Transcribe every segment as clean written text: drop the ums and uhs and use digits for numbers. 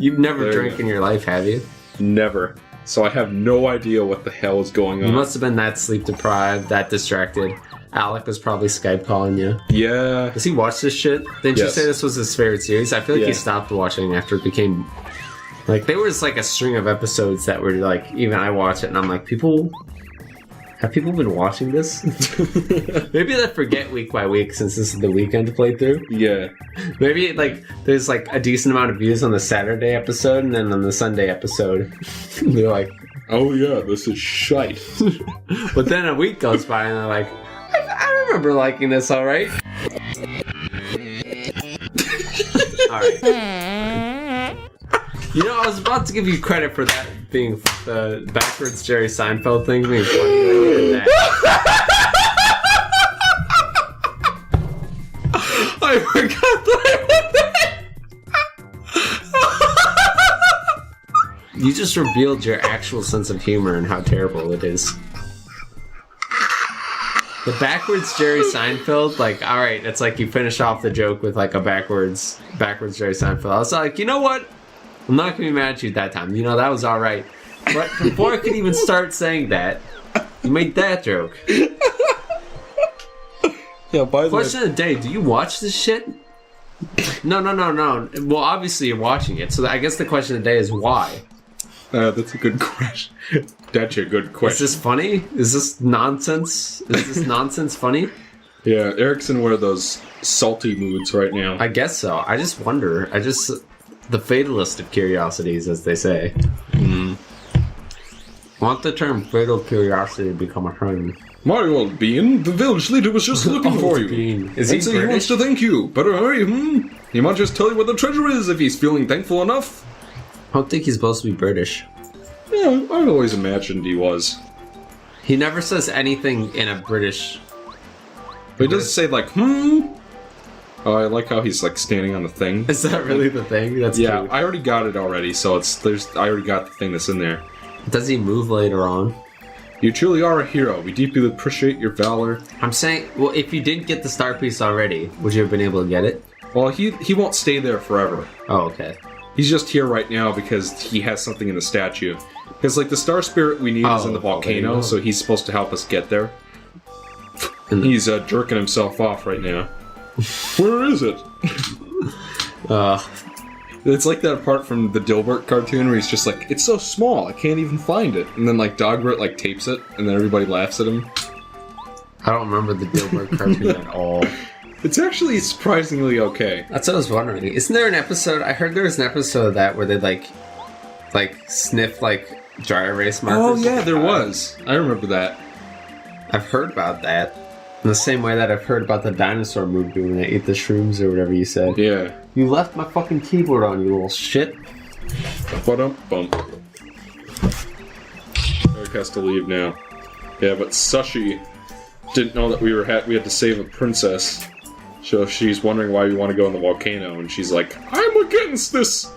You've never drank in your life, have you? Never. So I have no idea what the hell is going on. You must have been that sleep deprived, that distracted. Alec was probably Skype calling you. Yeah. Does he watch this shit? Didn't you say this was his favorite series? I feel like he stopped watching after it became... Like, there was like a string of episodes that were like, even I watch it and I'm like, have people been watching this? Maybe they forget week by week since this is the weekend playthrough. Yeah. Maybe like there's like a decent amount of views on the Saturday episode and then on the Sunday episode they're like, oh yeah, this is shite. But then a week goes by and they're like, I remember liking this alright. Alright. You know, I was about to give you credit for that being the backwards Jerry Seinfeld thing being funny. I did that. I forgot that I did that. You just revealed your actual sense of humor and how terrible it is. The backwards Jerry Seinfeld, like, alright, it's like you finish off the joke with like a backwards Jerry Seinfeld. I was like, you know what? I'm not going to be mad at you that time. You know, that was alright. But before I could even start saying that, you made that joke. Yeah, by the Question of the day, do you watch this shit? No. Well, obviously you're watching it, so I guess the question of the day is why? That's a good question. That's a good question. Is this funny? Is this nonsense? Is this nonsense funny? Yeah, Eric's in one of those salty moods right now. I guess so. I just wonder. The fatalist of curiosities, as they say. Want the term fatal curiosity to become a trend. My old bean, the village leader was just looking for you. Bean. Is he British? British? He wants to thank you, but hurry, He might just tell you what the treasure is if he's feeling thankful enough. I don't think he's supposed to be British. Yeah, I've always imagined he was. He never says anything in a British... But he does say, like, Oh, I like how he's, like, standing on the thing. Is that really the thing? That's yeah, cute. I already got it already, so I already got the thing that's in there. Does he move later on? You truly are a hero. We deeply appreciate your valor. I'm saying, well, if you didn't get the star piece already, would you have been able to get it? Well, he won't stay there forever. Oh, okay. He's just here right now because he has something in the statue. Because, like, the star spirit we need is in the volcano, so he's supposed to help us get there. And he's jerking himself off right now. Where is it? It's like that part from the Dilbert cartoon where he's just like, it's so small, I can't even find it. And then, like, Dogbert, like, tapes it, and then everybody laughs at him. I don't remember the Dilbert cartoon at all. It's actually surprisingly okay. That's what I was wondering. Isn't there an episode? I heard there was an episode of that where they like sniff like dry erase markers. Oh yeah, there was. I remember that. I've heard about that. In the same way that I've heard about the dinosaur movie when they ate the shrooms or whatever you said. Yeah. You left my fucking keyboard on, you little shit. Ba-dum-bump. Eric has to leave now. Yeah, but Sushi didn't know that we had to save a princess. So she's wondering why we want to go in the volcano, and she's like, I'm against this!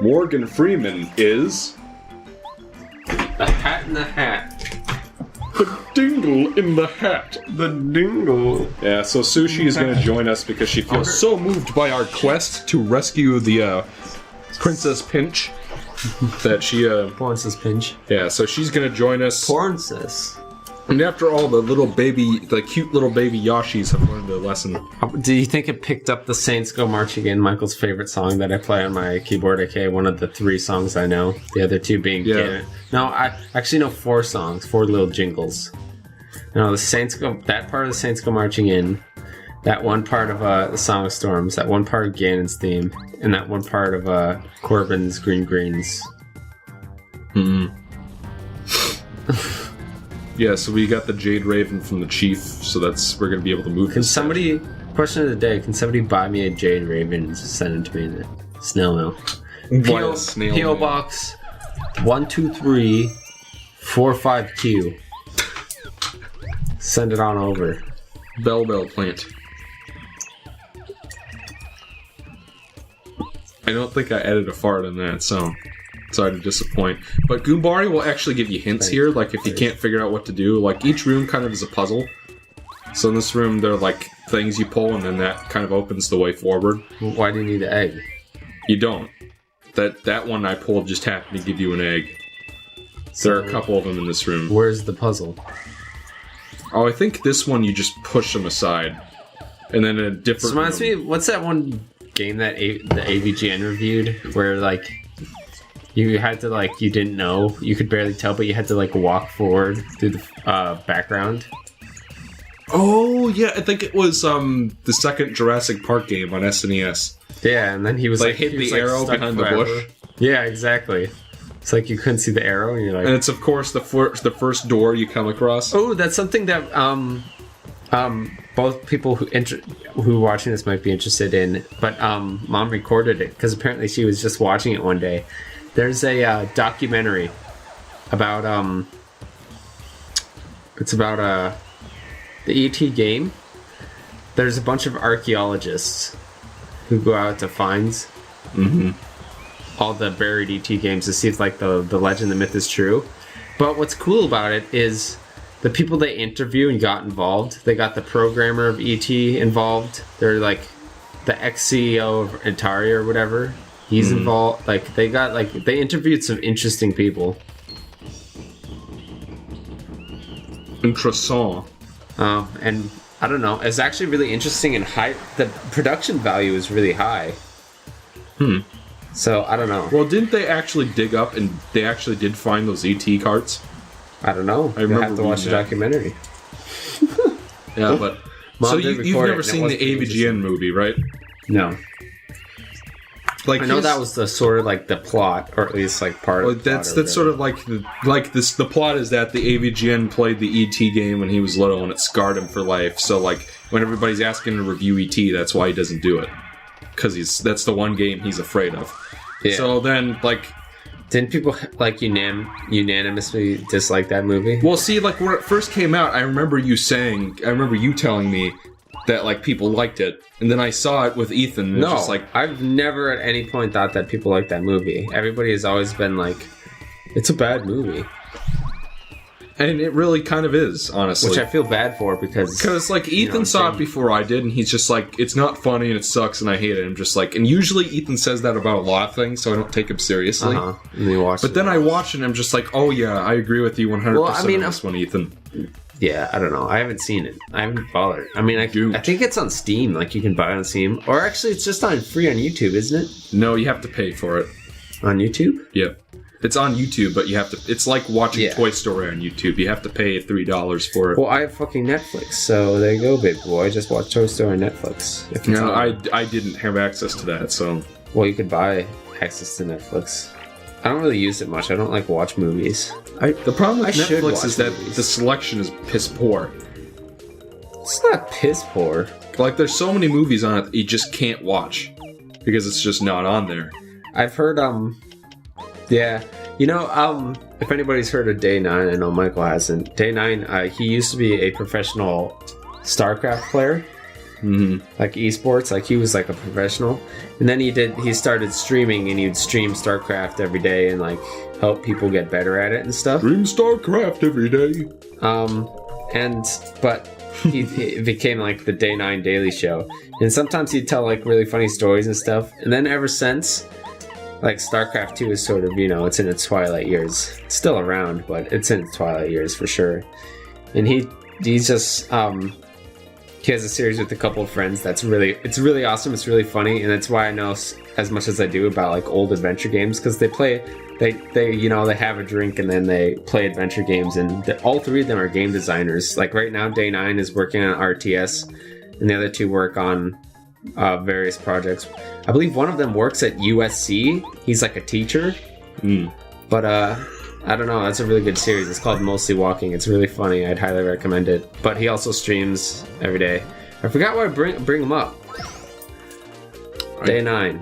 Morgan Freeman is... The Hat in the Hat. The dingle in the hat. The dingle. Yeah, so Sushi is going to join us because she feels so moved by our quest to rescue the Princess Pinch that she... Princess Pinch. Yeah, so she's going to join us. Princess. And after all, the cute little baby Yoshis have learned a lesson. Do you think it picked up the Saints Go Marching In, Michael's favorite song that I play on my keyboard, aka one of the 3 songs I know, the other 2 being canon? No, I actually know 4 songs, 4 little jingles. No, that part of the Saints Go Marching In, that one part of the Song of Storms, that one part of Ganon's theme, and that one part of Corbin's Green Greens. Yeah, so we got the Jade Raven from the Chief, so we're going to be able to move this. Question of the day, can somebody buy me a Jade Raven and just send it to me in the snail mail? P.O. Box 12345Q. Send it on over. Bell plant. I don't think I added a fart in that, so sorry to disappoint. But Goombari will actually give you hints here, like if you can't figure out what to do. Like each room kind of is a puzzle. So in this room, there are like things you pull, and then that kind of opens the way forward. Why do you need the egg? You don't. That one I pulled just happened to give you an egg. There are a couple of them in this room. Where's the puzzle? Oh, I think this one you just push them aside. And then in a different This reminds me, what's that one game that the AVGN reviewed where like you had to like you didn't know, you could barely tell, but you had to like walk forward through the background. Oh yeah, I think it was the second Jurassic Park game on SNES. Yeah, and then he was like hit the arrow stuck behind the forever. bush. Yeah, exactly. It's like you couldn't see the arrow, and you're like, and it's of course the first door you come across. Oh, that's something that both people who are watching this might be interested in. But Mom recorded it because apparently she was just watching it one day. There's a documentary about it's about the E.T. game. There's a bunch of archaeologists who go out to find all the buried E.T. games to see if like the legend, the myth is true. But what's cool about it is the people they interview and got involved. They got the programmer of E.T. involved. They're like the ex-CEO of Atari or whatever. He's involved. Like they interviewed some interesting people. Interessant. And I don't know. It's actually really interesting and high. The production value is really high. So I don't know. Well, didn't they actually dig up and they actually did find those ET carts? I don't know. I have to watch the documentary. Yeah, but so you've never seen the AVGN movie, right? No. Like I know that was the sort of like the plot, or at least like part of the plot. That's sort of like the plot is that the AVGN played the ET game when he was little and it scarred him for life. So like when everybody's asking to review ET, that's why he doesn't do it, because that's the one game he's afraid of. Yeah. So then like. Didn't people like unanimously dislike that movie? Well, see, like when it first came out, I remember you telling me that like people liked it, and then I saw it with Ethan. And just like I've never at any point thought that people liked that movie. Everybody has always been like, it's a bad movie. And it really kind of is, honestly. Which I feel bad for because like Ethan saw it before I did, and he's just like, it's not funny and it sucks and I hate it. I'm just like, and usually Ethan says that about a lot of things, so I don't take him seriously. Then I watch it and I'm just like, oh yeah, I agree with you 100% on this one, Ethan. Yeah, I don't know. I haven't seen it. I haven't bothered. I mean, I think it's on Steam. Like you can buy it on Steam, or actually, it's just on free on YouTube, isn't it? No, you have to pay for it. On YouTube? Yep. It's on YouTube, but you have to. It's like watching Toy Story on YouTube. You have to pay $3 for it. Well, I have fucking Netflix, so there you go, baby boy. Just watch Toy Story on Netflix. No, I didn't have access to that, so. Well, you could buy access to Netflix. I don't really use it much. I don't like watch movies. The problem with Netflix is that the selection is piss poor. It's not piss poor. Like, there's so many movies on it that you just can't watch because it's just not on there. I've heard, yeah. You know, if anybody's heard of Day 9, I know Michael hasn't. Day 9, he used to be a professional StarCraft player. Like esports, like he was like a professional. And then he started streaming, and he'd stream StarCraft every day and like help people get better at it and stuff. Stream StarCraft every day. But he became like the Day 9 Daily Show. And sometimes he'd tell like really funny stories and stuff. And then ever since, like StarCraft 2 is sort of, it's in its twilight years. It's still around, but it's in its twilight years for sure. And he's just he has a series with a couple of friends it's really awesome. It's really funny, and that's why I know as much as I do about like old adventure games, because they have a drink and then they play adventure games, and all three of them are game designers. Like right now, Day 9 is working on RTS, and the other two work on various projects. I believe one of them works at USC. He's like a teacher. But I don't know. That's a really good series. It's called Mostly Walking. It's really funny. I'd highly recommend it. But he also streams every day. I forgot why I bring him up. Day 9.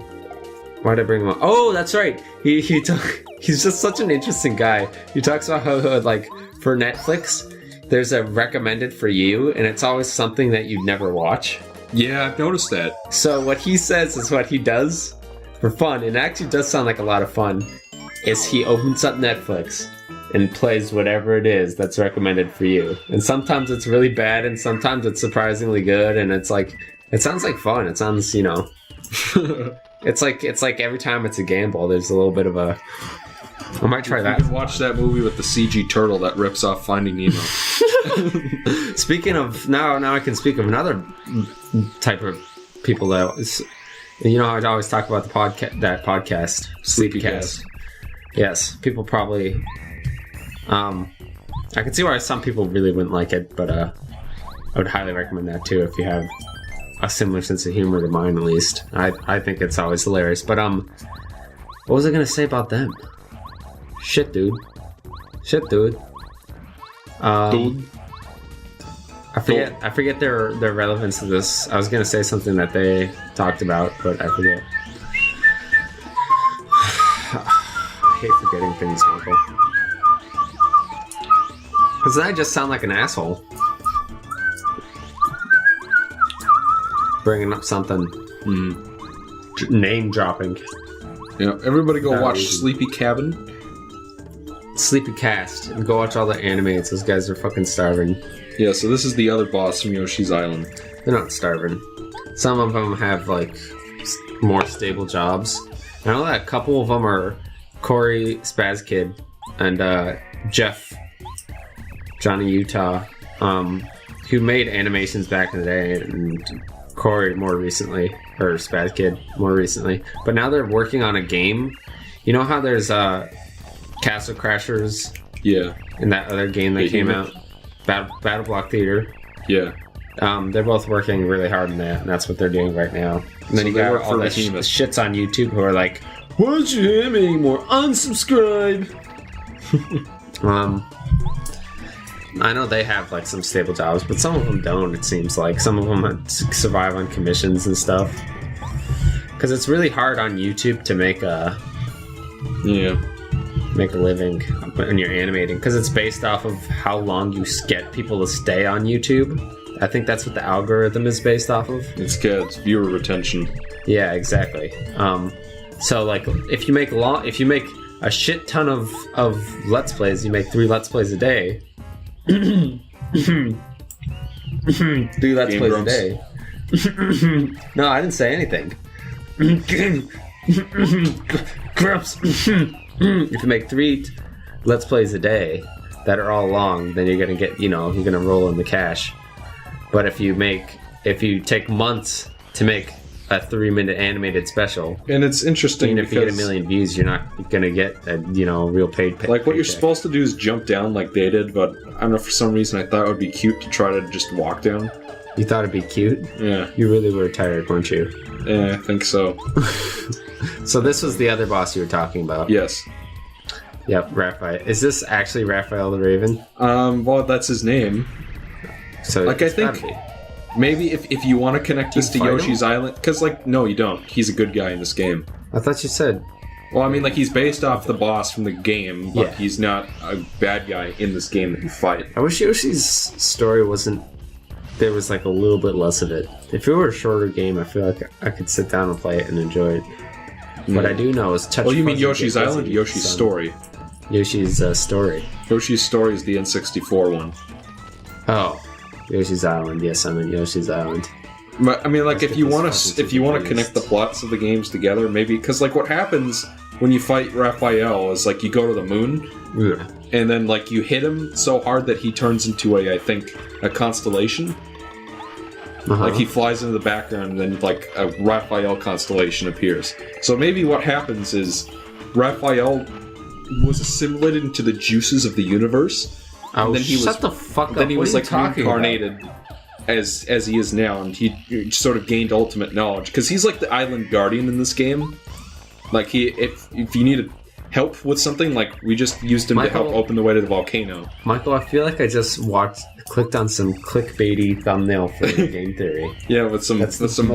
Why'd I bring him up? Oh, that's right. He's just such an interesting guy. He talks about how like for Netflix, there's a recommended for you, and it's always something that you'd never watch. Yeah, I've noticed that. So what he says is what he does. for fun, and it actually does sound like a lot of fun, is he opens up Netflix and plays whatever it is that's recommended for you. And sometimes it's really bad, and sometimes it's surprisingly good, and it's like, it sounds like fun. It sounds, you know, it's like every time it's a gamble, there's a little bit of a, I might try that. You can watch that movie with the CG turtle that rips off Finding Nemo. Speaking of, now I can speak of another type of people that is, you know, I always talk about the podcast, Sleepycast. Yes, people probably, I can see why some people really wouldn't like it, but I would highly recommend that too if you have a similar sense of humor to mine, at least. I think it's always hilarious. But what was I gonna say about them? Shit, dude. Dude. I forget their relevance to this. I was gonna say something that they talked about, but I forget. I hate forgetting things, Michael. Because then I just sound like an asshole. Bringing up something. Name dropping. Yeah, everybody go watch Sleepy Cabin. Sleepy Cast. And go watch all the animates. Those guys are fucking starving. Yeah, so this is the other boss from Yoshi's Island. They're not starving. Some of them have, like, more stable jobs. I know that a couple of them are Corey Spaz Kid and Jeff Johnny Utah, who made animations back in the day, and Corey more recently, or Spaz Kid more recently. But now they're working on a game. You know how there's Castle Crashers? Yeah. And that other game that came out? Battle Block Theater. Yeah. They're both working really hard on that, and that's what they're doing right now. And then you got all the shits on YouTube who are like, why don't you have anymore? Unsubscribe! I know they have like some stable jobs, but some of them don't, it seems like. Some of them survive on commissions and stuff. Because it's really hard on YouTube to make a living when you're animating, because it's based off of how long you get people to stay on YouTube. I think that's what the algorithm is based off of. It's viewer retention. Yeah, exactly. So like if you make a shit ton of Let's Plays, you make 3 Let's Plays a day. 3 Let's Plays a day. No, I didn't say anything. Grumps. If you make 3 Let's Plays a day that are all long, then you're gonna get, you're gonna roll in the cash. But if you take months to make a 3-minute animated special, and it's interesting if you get 1 million views, you're not gonna get a real paid paycheck. Like what you're supposed to do is jump down like they did, but I don't know, for some reason I thought it would be cute to try to just walk down. You thought it'd be cute? Yeah. You really were tired, weren't you? Yeah, I think so. So this was the other boss you were talking about? Yes. Yep, Raphael. Is this actually Raphael the Raven? Well, that's his name. So like, I think maybe if you want to connect this to Yoshi's Island, because no, you don't. He's a good guy in this game. I thought you said. Well, I mean, he's based off the boss from the game, but he's not a bad guy in this game that you fight. I wish Yoshi's story wasn't. There was a little bit less of it. If it were a shorter game, I feel like I could sit down and play it and enjoy it. What I do know is touch. Oh, you mean Yoshi's Island? Yoshi's Story. Yoshi's Story. Yoshi's Story is the N64 one. Oh, Yoshi's Island. Yes, I'm in Yoshi's Island. But I mean, if you want to connect the plots of the games together, maybe because what happens when you fight Raphael is you go to the moon, and then you hit him so hard that he turns into I think a constellation. He flies into the background, and then a Raphael constellation appears. So maybe what happens is Raphael was assimilated into the juices of the universe. Oh, and then shut the fuck up! Then he was reincarnated as he is now, and he sort of gained ultimate knowledge because he's like the island guardian in this game. If you needed help with something, we just used him to help open the way to the volcano. Michael, I feel like I just clicked on some clickbaity thumbnail for Game Theory. Yeah, with some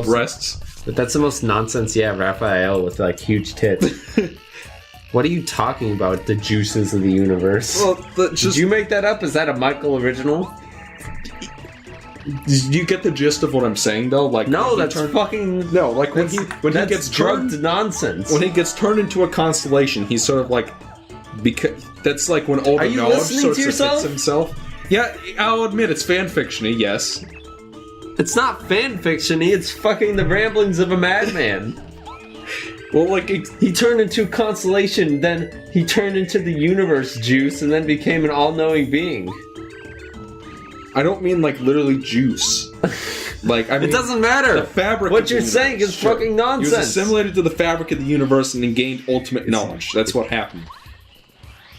breasts. But that's the most nonsense. Yeah, Raphael with huge tits. What are you talking about? The juices of the universe? Well, did you make that up? Is that a Michael original? you get the gist of what I'm saying, though? Like, no, that's fucking... No, like, when he gets drugged nonsense. When he gets turned into a constellation, he's sort of like... Because that's like when older knowledge sort of fits himself. Yeah, I'll admit, it's fan-fiction-y, yes. It's not fan-fiction-y, it's fucking the ramblings of a madman. Well, like, he turned into a constellation, then he turned into the universe juice, and then became an all-knowing being. I don't mean, like, literally juice. Like, I mean... It doesn't matter! The fabric what you're saying is fucking nonsense! He was assimilated to the fabric of the universe and then gained ultimate knowledge. That's what happened.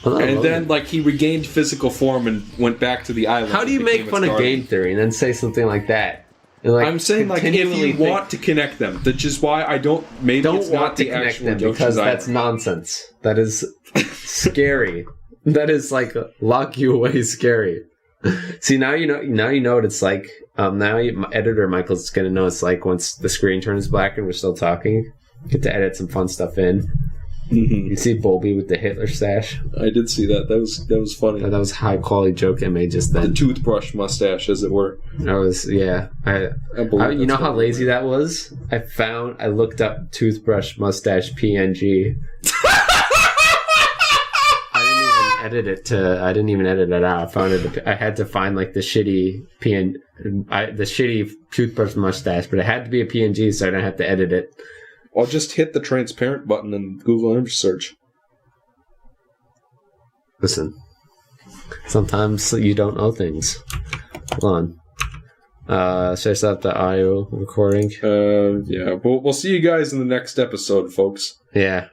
And then, like, he regained physical form and went back to the island. How do you make fun of game theory and then say something like that? Like, I'm saying, like, if you want to connect them, that's just why I don't... Maybe it's not the actual them because that's nonsense. That is scary. That is, like, lock you away scary. See, now you know what it's like. Now editor Michael's going to know it's like once the screen turns black and we're still talking. Get to edit some fun stuff in. Mm-hmm. You see Bolby with the Hitler stash? I did see that. That was funny. That was a high quality joke I made just then. The toothbrush mustache, as it were. That was, yeah. You know how lazy that was? I looked up toothbrush mustache PNG. I didn't even edit it out. I found it. I had to find like the shitty toothbrush mustache, but it had to be a PNG, so I didn't have to edit it. I'll just hit the transparent button in Google image search. Listen, sometimes you don't know things. Hold on. Should I stop the audio recording? Yeah. We'll see you guys in the next episode, folks. Yeah.